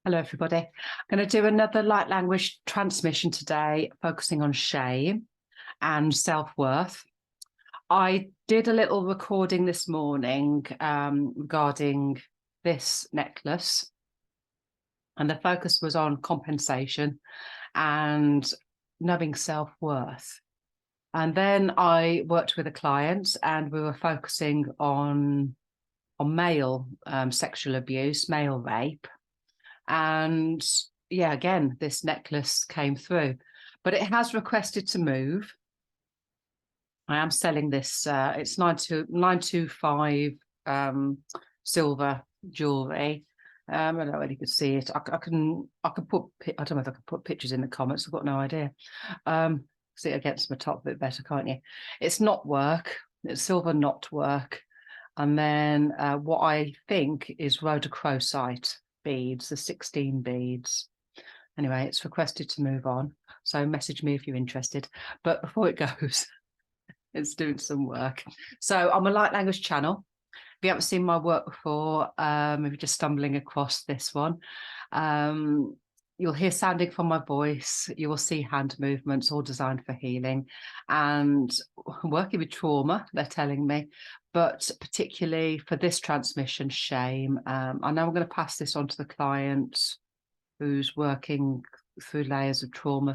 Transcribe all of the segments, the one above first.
Hello, everybody. I'm going to do another light language transmission today, focusing on shame and self-worth. I did a little recording this morning regarding this necklace, and the focus was on compensation and knowing self-worth. And then I worked with a client, and we were focusing on male sexual abuse, male rape. And yeah, again, this necklace came through, but it has requested to move. I am selling this. It's 925 silver jewelry. I don't know whether you can see it. I can put. I don't know if I can put pictures in the comments. I've got no idea. See it against my top a bit better, can't you? It's knot work. It's silver knot work, and then what I think is rhodochrosite beads, the 16 beads. Anyway, it's requested to move on, so message me if you're interested. But before it goes, it's doing some work. So I'm a light language channel. If you haven't seen my work before, if you're just stumbling across this one, you'll hear sounding from my voice. You will see hand movements, all designed for healing and working with trauma, they're telling me, but particularly for this transmission, shame. I know I'm going to pass this on to the client who's working through layers of trauma,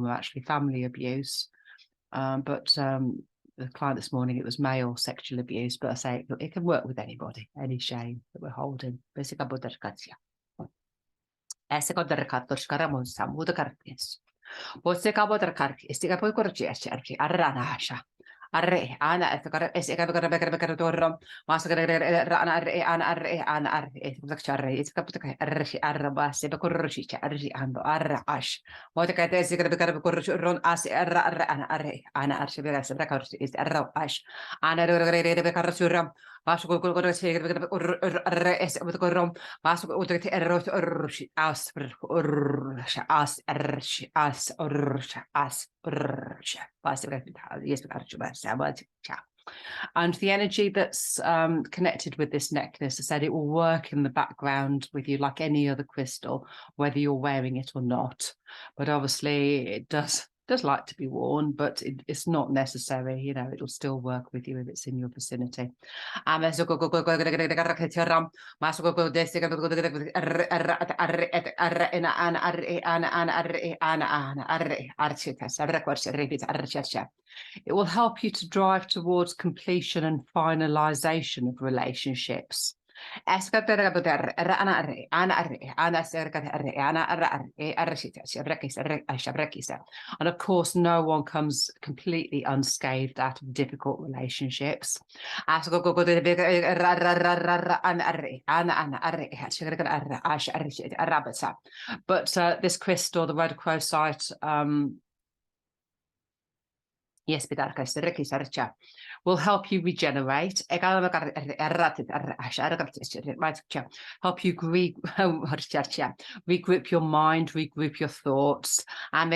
actually, family abuse. But the client this morning, it was male sexual abuse, but I say it can work with anybody, any shame that we're holding. Arre ana etkar es eka bekar torrom mas ana arre ana arre ana arre etkar charre etkar putka arre arre bas be korroshi arre ando arre ash mota ka tes eka bekar korroshi ron as arre ana arre ana arre be gas bekar is arre ash ana re bekar suram bas ko korroshi arre es betkorom bas ko utek erro orshi as as arre as orsh as and the energy that's connected with this necklace, I said it will work in the background with you like any other crystal, whether you're wearing it or not. But obviously it does like to be worn, but it's not necessary. You know, it'll still work with you if it's in your vicinity. It will help you to drive towards completion and finalization of relationships. And of course, no one comes completely unscathed out of difficult relationships. But this crystal, the rhodochrosite, yes, will help you regenerate, help you regroup your mind, regroup your thoughts, and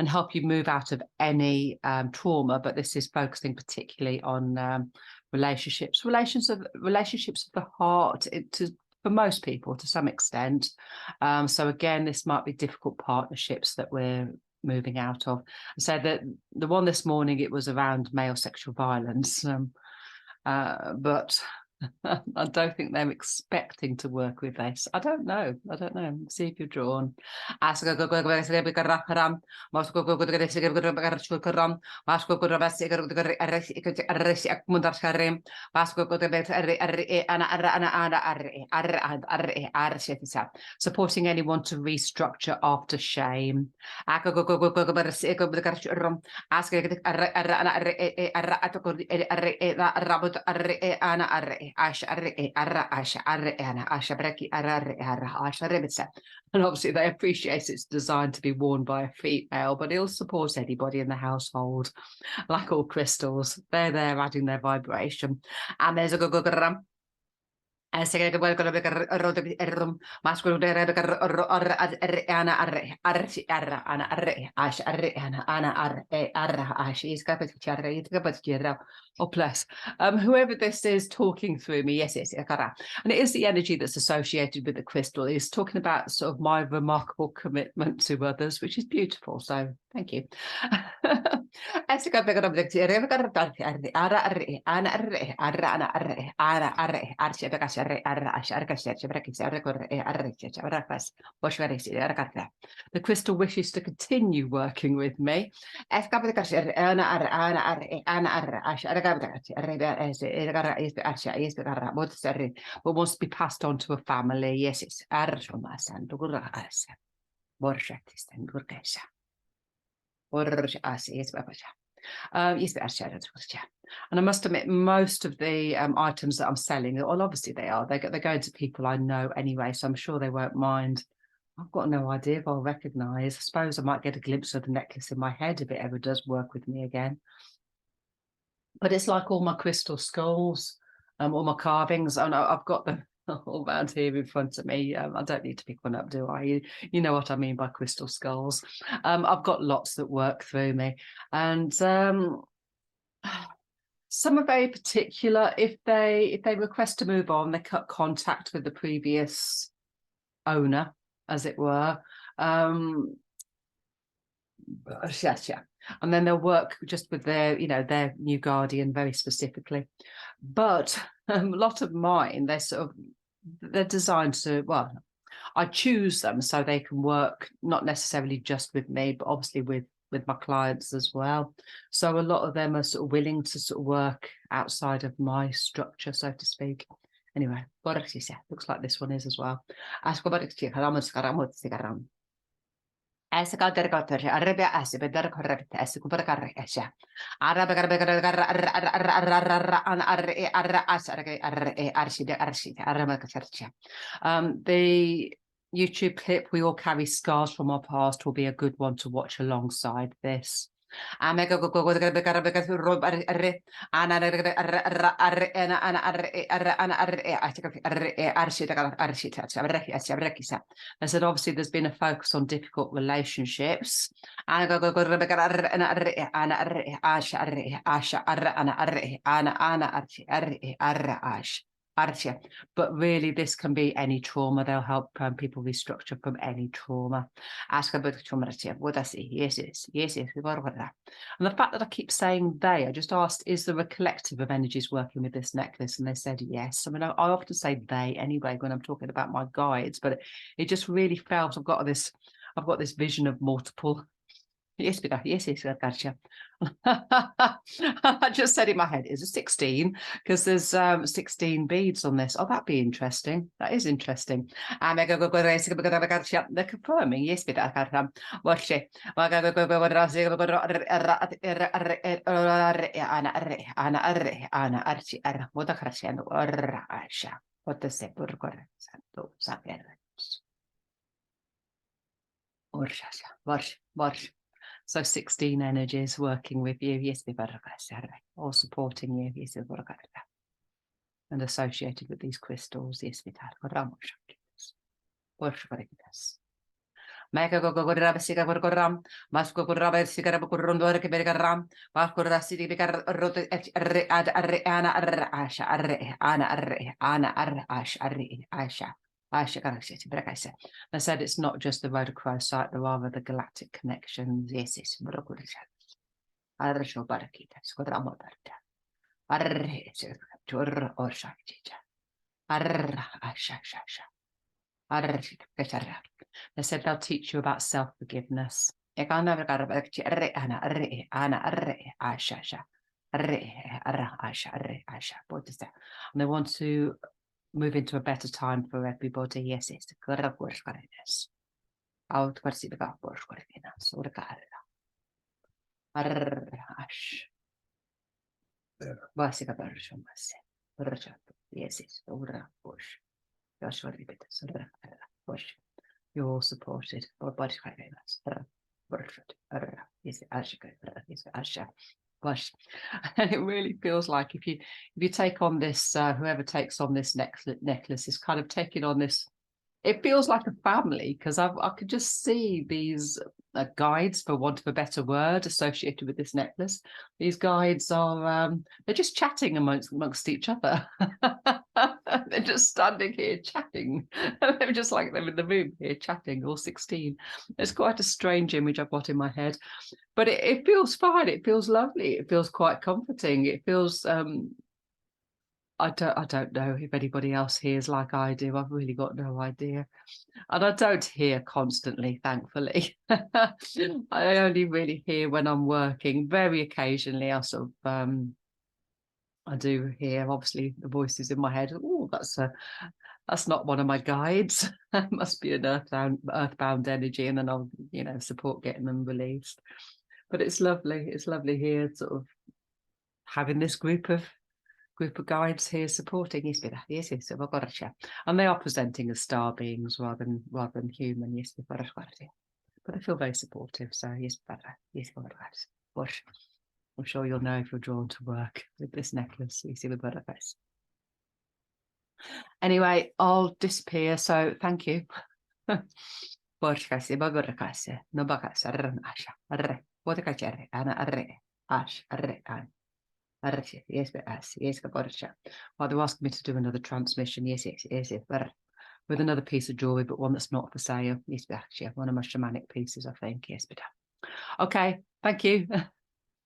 help you move out of any trauma. But this is focusing particularly on relationships of the heart, for most people to some extent. So again, this might be difficult partnerships that we're moving out of. So the one this morning, it was around male sexual violence, but I don't think they're expecting to work with this. I don't know. See if you're drawn. Supporting anyone to restructure after shame. And obviously they appreciate it's designed to be worn by a female, but it'll support anybody in the household. Like all crystals, they're there adding their vibration. And there's a Oh, bless. Whoever this is talking through me, yes, and it is the energy that's associated with the crystal. It's talking about sort of my remarkable commitment to others, which is beautiful. So thank you. The crystal wishes to continue working with me. But wants to be passed on to a family. Yes, it's and I must admit, most of the items that I'm selling, well, obviously they are, they're going to people I know anyway, so I'm sure they won't mind. I've got no idea if I'll recognise. I suppose I might get a glimpse of the necklace in my head if it ever does work with me again. But it's like all my crystal skulls, all my carvings, and I've got them all around here in front of me. I don't need to pick one up, do I? You know what I mean by crystal skulls. I've got lots that work through me, and some are very particular. If they request to move on, they cut contact with the previous owner, as it were. Yes, yeah. And then they'll work just with their, their new guardian very specifically. But a lot of mine, they're designed to, well, I choose them so they can work not necessarily just with me, but obviously with my clients as well. So a lot of them are sort of willing to sort of work outside of my structure, so to speak. Anyway, looks like this one is as well. The YouTube clip, We All Carry Scars from Our Past, will be a good one to watch alongside this. I said, obviously, there's been a focus on difficult relationships. But really, this can be any trauma. They'll help people restructure from any trauma. Yes. And the fact that I keep saying they, I just asked, is there a collective of energies working with this necklace? And they said yes. I mean, I often say they anyway when I'm talking about my guides, but it just really felt I've got this vision of multiple. Yes, gotcha. I just said in my head, is it 16? Because there's 16 beads on this. Oh, that'd be interesting. That is interesting. They're confirming, yes, so 16 energies working with you, yes, or supporting you, yes, and associated with these crystals, yes, Mega go siga gorram, Masco gorraba sigara burundor que bergaram, Bakura city begar rote ad ana asha ana ash asha. I said it's not just the Rhodochrosite site, but rather the galactic connections. Yes, it's Arasho Barakita, Scodramodarta. Tur or Shakija. They said they'll teach you about self-forgiveness. And they want to move into a better time for everybody. Yes, it's out you're all supported. But and it really feels like if you take on this, whoever takes on this necklace is kind of taking on this. It feels like a family because I could just see these guides, for want of a better word, associated with this necklace. These guides are they're just chatting amongst each other. They're just standing here chatting. They're just like them in the room here chatting, all 16. It's quite a strange image I've got in my head, but it feels fine. It feels lovely. It feels quite comforting. It feels I don't know if anybody else hears like I do. I've really got no idea. And I don't hear constantly, thankfully. I only really hear when I'm working. Very occasionally I sort of I do hear obviously the voices in my head. Oh, that's not one of my guides. That must be an earthbound energy, and then I'll, support getting them released. But it's lovely. It's lovely here, sort of having this group of guides here supporting. Yes, and they are presenting as star beings rather than human. Yes, but I feel very supportive. So yes, but I'm sure you'll know if you're drawn to work with this necklace. You see the butterflies. Anyway, I'll disappear. So thank you. Yes, well, they're asking me to do another transmission. Yes, with another piece of jewelry, but one that's not for sale. Yes, actually, one of my shamanic pieces, I think. Yes, but okay, thank you.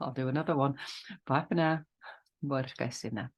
I'll do another one. Bye for now. Now.